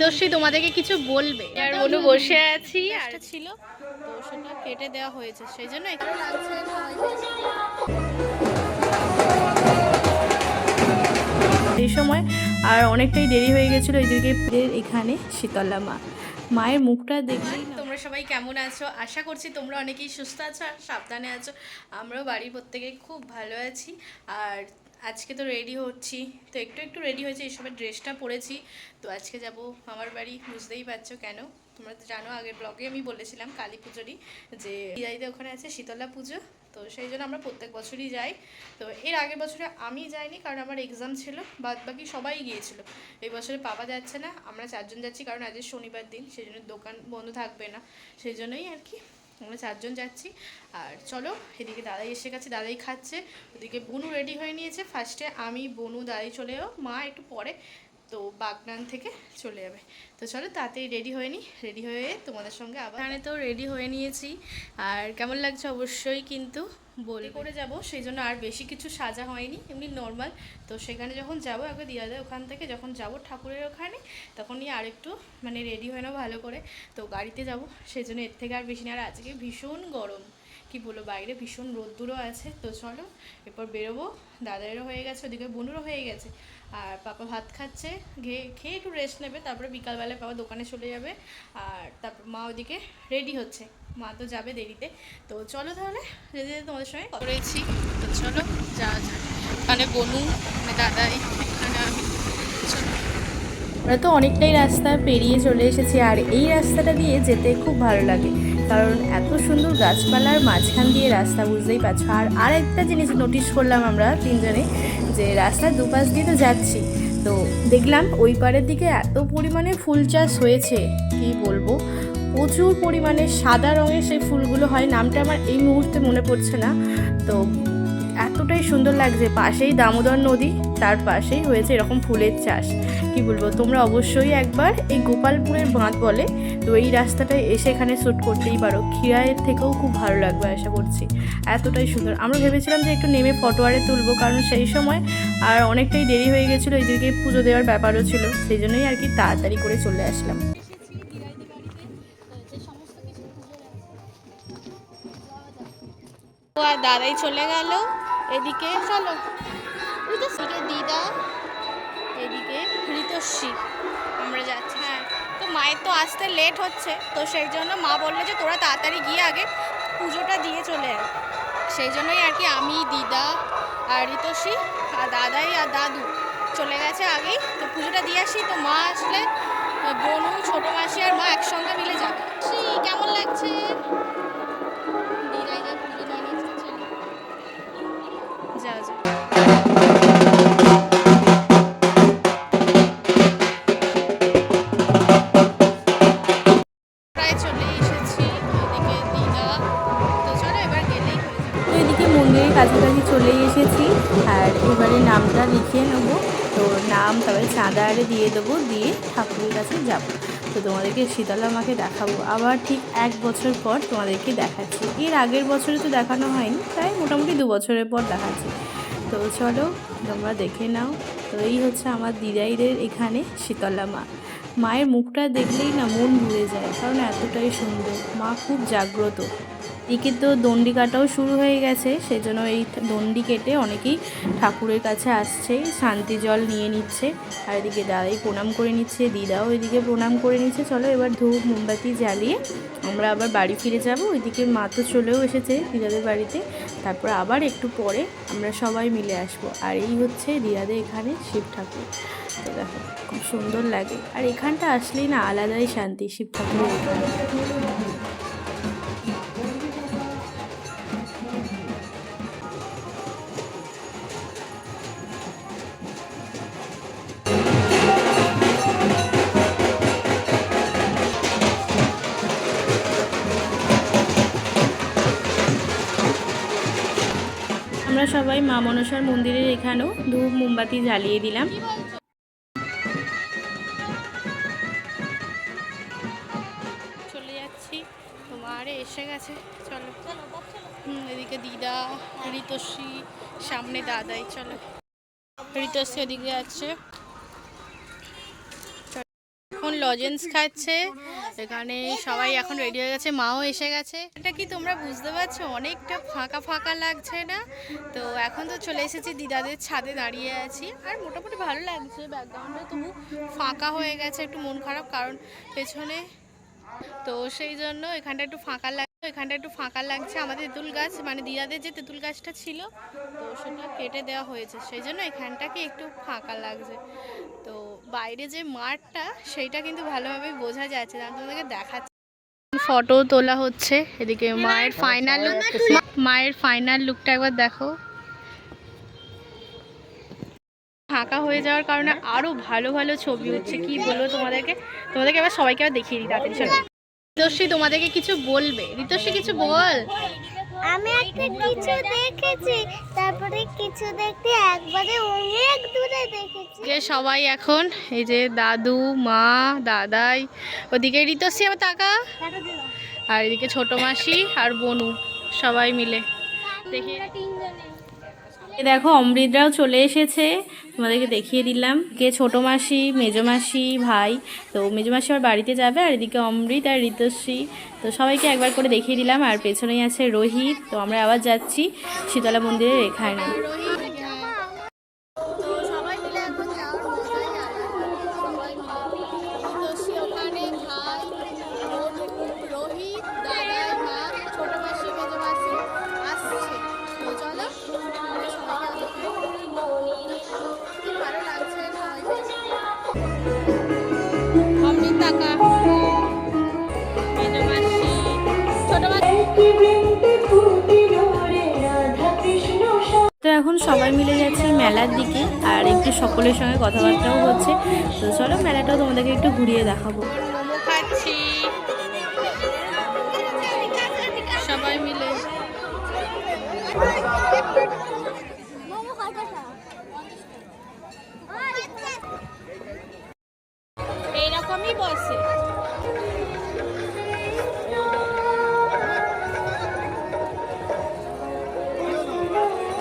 দোষী তোমাদেরকে কিছু বলবে আর অনু বসে আছি আর ছিল তো সেটা কেটে দেওয়া হয়েছে সেই জন্য একটু লাগছে এই সময় আর অনেকটাই দেরি হয়ে গেছিলো এইদিকে এখানে শীতলা মা মায়ের মুখটা দেখলেই তোমরা সবাই কেমন আছো আশা করছি তোমরা অনেকেই সুস্থ আছো আর সাবধানে আছো আমরাও বাড়ির প্রত্যেকেই খুব ভালো আছি আর আজকে তো রেডি হচ্ছি তো একটু রেডি হয়েছে এইসবের ড্রেসটা পরেছি তো আজকে যাব মামার বাড়ি বুঝতেই পারছো কেন তোমরা তো জানো আগের ব্লগে আমি বলেছিলাম কালী পুজোরই যে দিদাইতে ওখানে আছে শীতলা পুজো তো সেই জন্য আমরা প্রত্যেক বছরই যাই তো এর আগের বছরে আমি যাইনি কারণ আমার এক্সাম ছিল বাদ বাকি সবাই গিয়েছিল এই বছরে পাপা যাচ্ছে না আমরা চারজন যাচ্ছি কারণ আজ শনিবার দিন সেই জন্য দোকান বন্ধ থাকবে না সেই জন্যই আর কি আমরা চারজন যাচ্ছি আর চলো এদিকে দাদাই এসে গেছে দাদাই খাচ্ছে ওদিকে বনু রেডি হয়ে নিয়েছে ফার্স্টে আমি বনু দাদাই চলে যাবো মা একটু পরে তো বাগনান থেকে চলে যাবে তো চলো তাড়াতাড়ি রেডি হয়ে নিই রেডি হয়ে তোমাদের সঙ্গে আবার এখানে তো রেডি হয়ে নিয়েছি আর কেমন লাগছে অবশ্যই কিন্তু বলে করে যাব সেই জন্য আর বেশি কিছু সাজা হয়নি এমনি নর্মাল তো সেখানে যখন যাবো একবার দিদাদের ওখান থেকে যখন যাব ঠাকুরের ওখানে তখনই আর একটু মানে রেডি হয়ে নাও ভালো করে তো গাড়িতে যাব সেই জন্য এর থেকে আর বেশি না আর আজকে ভীষণ গরম কি বলো বাইরে ভীষণ রোদ্দুরও আছে তো চলো এরপর বেরোবো দাদারও হয়ে গেছে ওদিকে বোনুরও হয়ে গেছে আর পাপা ভাত খাচ্ছে খেয়ে একটু রেস্ট নেবে তারপরে বিকালবেলায় পাপা দোকানে চলে যাবে আর তারপর মা ওদিকে রেডি হচ্ছে মা তো যাবে দেরিতে তো চলো তাহলে যেতে যেতে তোমাদের সঙ্গে করেছি তো চলো যাওয়া যায় ওখানে বনু মানে দাদাই এখানে আমি আমরা তো অনেকটাই রাস্তা পেরিয়ে চলে এসেছি আর এই রাস্তাটা দিয়ে যেতে খুব ভালো লাগে কারণ এত সুন্দর গাছপালার মাঝখান দিয়ে রাস্তা বুঝতেই পারছো আর একটা জিনিস নোটিস করলাম আমরা তিনজনে যে রাস্তার দুপাশ দিয়ে তো যাচ্ছি তো দেখলাম ওই পারের দিকে এত পরিমাণে ফুল চাষ হয়েছে কি বলবো প্রচুর পরিমাণে সাদা রঙের সেই ফুলগুলো হয় নামটা আমার এই মুহূর্তে মনে পড়ছে না তো এতটাই সুন্দর লাগছে পাশেই দামোদর নদী তার পাশেই হয়েছে এরকম ফুলের চাষ কি বলবো তোমরা অবশ্যই একবার এই গোপালপুরের বাঁধ বলে তো এই রাস্তাটায় এসে এখানে শ্যুট করতেই পারো খিরায়ের থেকেও খুব ভালো লাগবে আশা করছি এতটাই সুন্দর আমরা ভেবেছিলাম যে একটু নেমে ফটো আরে তুলবো কারণ সেই সময় আর অনেকটাই দেরি হয়ে গেছিলো এইদিকে পুজো দেওয়ার ব্যাপারও ছিল সেই জন্যই আর কি তাড়াতাড়ি করে চলে আসলাম আর দাদাই চলে গেল এদিকে চলো এদিকে দিদা এদিকে ঋতস্বী আমরা যাচ্ছি হ্যাঁ তো মায়ের তো আসতে লেট হচ্ছে তো সেই জন্য মা বললো যে তোরা তাড়াতাড়ি গিয়ে আগে পুজোটা দিয়ে চলে আয় সেই জন্যই আর কি আমি দিদা আর ঋতস্বী আর দাদাই আর দাদু চলে গেছে আগেই তো পুজোটা দিয়ে আসি তো মা আসলে বোনু ছোটো মাসি আর মা একসঙ্গে মিলে যাবে কেমন লাগছে দিদাই যা পুজো দিয়ে নিচ্ছে যা যা মন্দিরের কাছাকাছি চলে এসেছি আর এবারে নামটা লিখিয়ে নেবো তো নাম তবে চাঁদা আরে দিয়ে দেবো দিয়ে ঠাকুরের কাছে যাব তো তোমাদেরকে শীতলা মাকে দেখাবো আবার ঠিক 1 বছর পর তোমাদেরকে দেখাচ্ছি এর আগের বছরে তো দেখানো হয়নি তাই মোটামুটি 2 বছরের পর দেখাচ্ছি তো চলো তোমরা দেখে নাও তো এই হচ্ছে আমার দিদাইদের এখানে শীতলা মা মায়ের মুখটা দেখলেই না মন ভরে যায় কারণ এতটাই সুন্দর মা খুব জাগ্রত এদিকে তো দণ্ডি কাটাও শুরু হয়ে গেছে সেজন্য এই দণ্ডি কেটে অনেকেই ঠাকুরের কাছে আসছে শান্তি জল নিয়ে নিচ্ছে আর এদিকে দাদাই প্রণাম করে নিচ্ছে দিদাও এদিকে প্রণাম করে নিচ্ছে চলো এবার ধূপ মোমবাতি জ্বালিয়ে আমরা আবার বাড়ি ফিরে যাব ওইদিকে মা তো চলেও এসেছে দিদাদের বাড়িতে তারপর আবার একটু পরে আমরা সবাই মিলে আসবো আর এই হচ্ছে দিদাদের এখানে শিব ঠাকুর তো দেখো খুব সুন্দর লাগে আর এখানটা আসলেই না আলাদাই শান্তি শিব ঠাকুরের এখানে আমরা সবাই মা মনসার মন্দিরের এখানেও ধূপ মোমবাতি জ্বালিয়ে দিলাম চলে যাচ্ছি তোমার এসে গেছে চলো এদিকে দিদা ঋতস্বী সামনে দাদাই চলো ঋতস্বী এদিকে আছে এখন লজেন্স খাচ্ছে। এখানে সবাই এখন রেডি হয়ে গেছে, মাও এসে গেছে। এটা কি তোমরা বুঝতে পারছো, অনেকটা ফাঁকা ফাঁকা লাগছে না? তো এখন তো চলে এসেছি দিদাদের ছাদে, দাঁড়িয়ে আছি। আর মোটামুটি ভালো লাগছে, ব্যাকগ্রাউন্ডে তবু ফাঁকা হয়ে গেছে, একটু মন খারাপ কারণ পেছনে, তো সেই জন্য এখানটা একটু ফাঁকা লাগছে। আমাদের তেঁতুল গাছ, মানে দিদাদের যে তেঁতুল গাছটা ছিল, তো সেটা কেটে দেওয়া হয়েছে, সেই জন্য এখানটাকে একটু ফাঁকা লাগছে। তো বাইরে যে মাঠটা, সেইটা কিন্তু ভালোভাবে বোঝা যাচ্ছে, আমি তোমাদেরকে দেখাচ্ছি। ফটো তোলা হচ্ছে এদিকে। মায়ের ফাইনাল লুকটা একবার দেখো। ফাঁকা হয়ে যাওয়ার কারণে আরো ভালো ভালো ছবি উঠছে, কি বলবো তোমাদেরকে এবার সবাইকে আবার দেখিয়ে দিই তাড়াতাড়ি। চলো, ঋতশ্রী তোমাদেরকে কিছু বলবে। ঋতশ্রী কিছু বল। আমি একটা কিছু দেখেছি, তারপরে কিছু দেখতে একবারে অনেক দূরে দেখেছি। সবাই এখন এই যে দাদু, মা, দাদাই, ওদিকে ঋতশ্রী আবার তাকা, আর এদিকে ছোট মাসি আর বনু, সবাই মিলে দেখি। দেখো অমৃতরাও চলে এসেছে, তোমাদেরকে দেখিয়ে দিলাম। কে ছোট মাসি, মেজো মাসি, ভাই। তো মেজো মাসি আমার বাড়িতে যাবে, আর এদিকে অমৃত আর ঋতশ্রী। তো সবাইকে একবার করে দেখিয়ে দিলাম। আর পেছনেই আছে রোহিত। তো আমরা আবার যাচ্ছি শীতলা মন্দিরের এখানে। তো এখন সবাই মিলে যাচ্ছি মেলার দিকে, আর একটু সকলের সঙ্গে কথাবার্তাও হচ্ছে। তো চলো মেলাটাও তোমাদেরকে একটু ঘুরিয়ে দেখাবো। মোমো খাচ্ছি সবাই মিলে। এইরকমই বসে।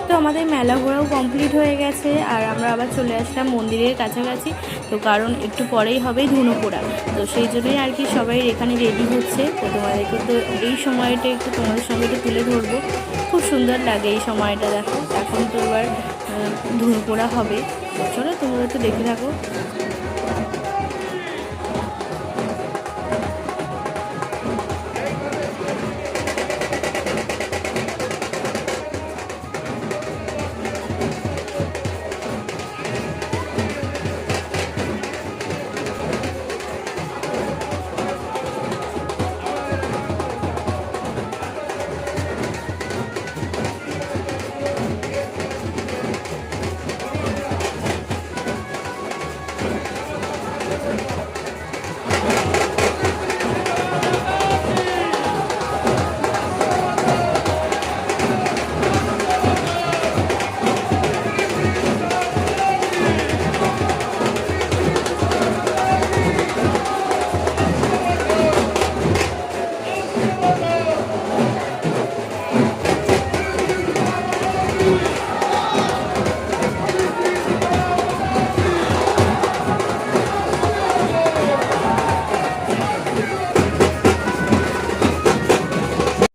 তো আমাদের মেলা ঘোরাও কমপ্লিট হয়ে গেছে, আর আমরা আবার চলে আসলাম মন্দিরের কাছাকাছি। তো কারণ একটু পরেই হবে ধুনো পোড়া, তো সেই জন্যই আর কি সবাই এখানে রেডি হচ্ছে। তো তোমাদেরকে তো এই সময়টা একটু তোমাদের সঙ্গে একটু তুলে ধরবো, খুব সুন্দর লাগে এই সময়টা। দেখো এখন তো এবার ধুনো পোড়া হবে, চলো তোমরা একটু দেখে থাকো।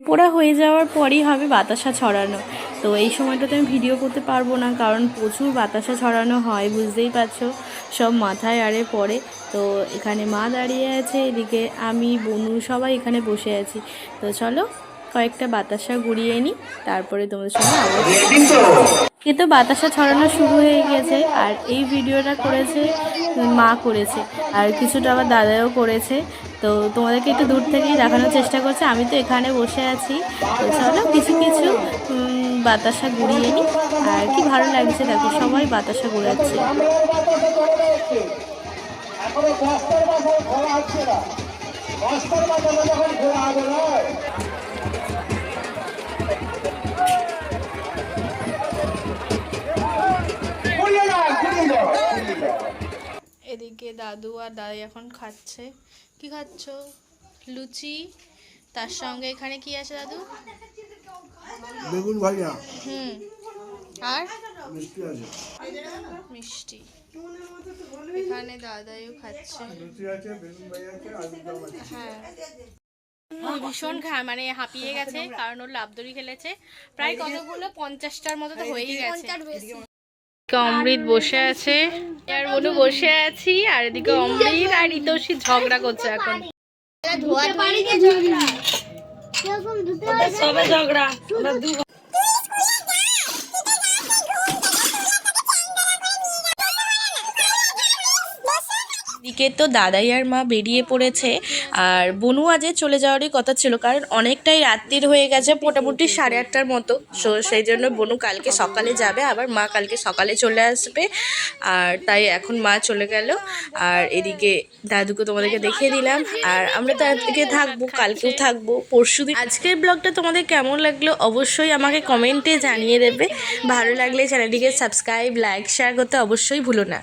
পোড়া হয়ে যাওয়ার পরই হবে বাতাসা ছড়ানো। তো এই সময়টাতে আমি ভিডিও করতে পারবো না, কারণ প্রচুর বাতাসা ছড়ানো হয়, বুঝতেই পারছো, সব মাথায় আরে পড়ে। তো এখানে মা দাঁড়িয়ে আছে, এদিকে আমি, বনু সবাই এখানে বসে আছি। তো চলো কয়েকটা বাতাসা গুড়িয়ে নিই, তারপরে তোমাদের সঙ্গে আবার। কিন্তু বাতাসা ছড়ানো শুরু হয়ে গেছে, আর এই ভিডিওটা করেছে মা করেছে, আর কিছুটা আবার দাদাও করেছে। তো তোমাদেরকে একটু দূর থেকেই দেখানোর চেষ্টা করছে, আমি তো এখানে বসে আছি। তো চলো কিছু কিছু বাতাসা গুড়িয়ে নিই। আর কি ভালো লাগছে দেখো, সবাই বাতাসা গুড়াচ্ছে। এদিকে দাদু আর দাদি এখন খাচ্ছে। কি খাচ্ছ? লুচি, তার সঙ্গে এখানে কি আছে দাদু? বেগুন ভাজা। আর মিষ্টি এখানে দাদাইও খাচ্ছে। হ্যাঁ ভীষণ মানে হাঁপিয়ে গেছে কারণ ওর লাবদড়ি খেলেছে প্রায় কতগুলো 50টার মতো তো হয়েই গেছে। অমৃত বসে আছে আর বনু বসে আছি আর এদিকে অমৃত আর ঋতোষী ঝগড়া করছে এখন। ঝগড়া দিকে তো দাদাই আর মা বেরিয়ে পড়েছে আর বনু আজে চলে যাওয়ারই কথা ছিল কারণ অনেকটাই রাত্রির হয়ে গেছে মোটামুটি 8:30টার মতো। সো সেই জন্য বনু কালকে সকালে যাবে আবার মা কালকে সকালে চলে আসবে আর তাই এখন মা চলে গেল। আর এদিকে দাদুকে তোমাদেরকে দেখিয়ে দিলাম আর আমরা তো আজকে থাকবো কালকেও থাকবো পরশুদিন। আজকের ব্লগটা তোমাদের কেমন লাগলো অবশ্যই আমাকে কমেন্টে জানিয়ে দেবে। ভালো লাগলে চ্যানেলটিকে সাবস্ক্রাইব লাইক শেয়ার করতে অবশ্যই ভুলো না।